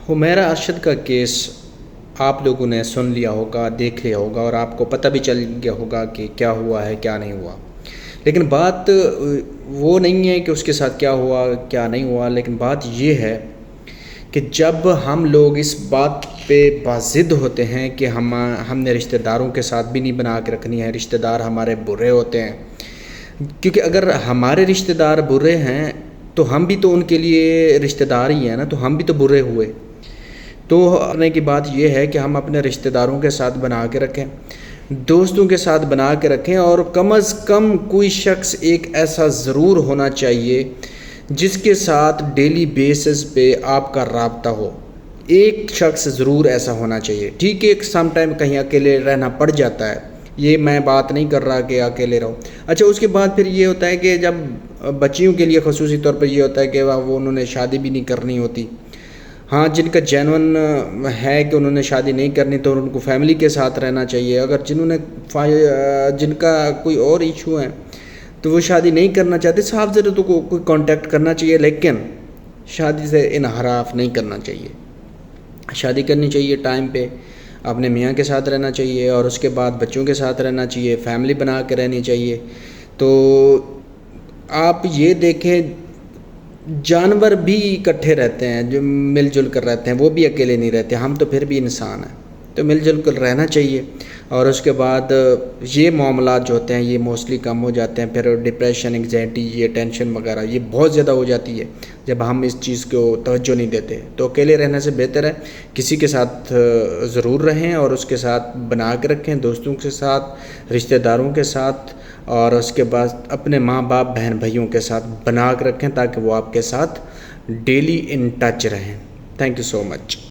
حمیرہ ارشد کا کیس آپ لوگوں نے سن لیا ہوگا، دیکھ لیا ہوگا، اور آپ کو پتہ بھی چل گیا ہوگا کہ کیا ہوا ہے کیا نہیں ہوا. لیکن بات وہ نہیں ہے کہ اس کے ساتھ کیا ہوا کیا نہیں ہوا، لیکن بات یہ ہے کہ جب ہم لوگ اس بات پہ باضد ہوتے ہیں کہ ہم نے رشتہ داروں کے ساتھ بھی نہیں بنا کے رکھنی ہے، رشتہ دار ہمارے برے ہوتے ہیں، کیونکہ اگر ہمارے رشتہ دار برے ہیں تو ہم بھی تو ان کے لیے رشتہ دار ہی ہیں نا، تو ہم بھی تو برے ہوئے. تو کرنے کی بات یہ ہے کہ ہم اپنے رشتہ داروں کے ساتھ بنا کے رکھیں، دوستوں کے ساتھ بنا کے رکھیں، اور کم از کم کوئی شخص ایک ایسا ضرور ہونا چاہیے جس کے ساتھ ڈیلی بیسس پہ آپ کا رابطہ ہو. ایک شخص ضرور ایسا ہونا چاہیے. ٹھیک ہے سم ٹائم کہیں اکیلے رہنا پڑ جاتا ہے، یہ میں بات نہیں کر رہا کہ اکیلے رہو. اچھا اس کے بعد پھر یہ ہوتا ہے کہ جب بچیوں کے لیے خصوصی طور پر یہ ہوتا ہے کہ وہ انہوں نے شادی بھی نہیں کرنی ہوتی. ہاں جن کا جینون ہے کہ انہوں نے شادی نہیں کرنی تو ان کو فیملی کے ساتھ رہنا چاہیے. اگر جن کا کوئی اور ایشو ہے تو وہ شادی نہیں کرنا چاہتے، صاف ضرور تو کوئی کانٹیکٹ کرنا چاہیے، لیکن شادی سے انحراف نہیں کرنا چاہیے. شادی کرنی چاہیے ٹائم پہ، اپنے میاں کے ساتھ رہنا چاہیے، اور اس کے بعد بچوں کے ساتھ رہنا چاہیے، فیملی بنا کے رہنی چاہیے. تو آپ یہ دیکھیں جانور بھی اکٹھے رہتے ہیں، جو مل جل کر رہتے ہیں، وہ بھی اکیلے نہیں رہتے. ہم تو پھر بھی انسان ہیں، تو مل جل کر رہنا چاہیے. اور اس کے بعد یہ معاملات جو ہوتے ہیں یہ موسٹلی کم ہو جاتے ہیں. پھر ڈپریشن، انگزائٹی، یہ ٹینشن وغیرہ یہ بہت زیادہ ہو جاتی ہے جب ہم اس چیز کو توجہ نہیں دیتے. تو اکیلے رہنے سے بہتر ہے کسی کے ساتھ ضرور رہیں، اور اس کے ساتھ بنا کے رکھیں، دوستوں کے ساتھ، رشتہ داروں کے ساتھ، اور اس کے بعد اپنے ماں باپ بہن بھائیوں کے ساتھ بنا کے رکھیں تاکہ وہ آپ کے ساتھ ڈیلی ان ٹچ رہیں. Thank you so much.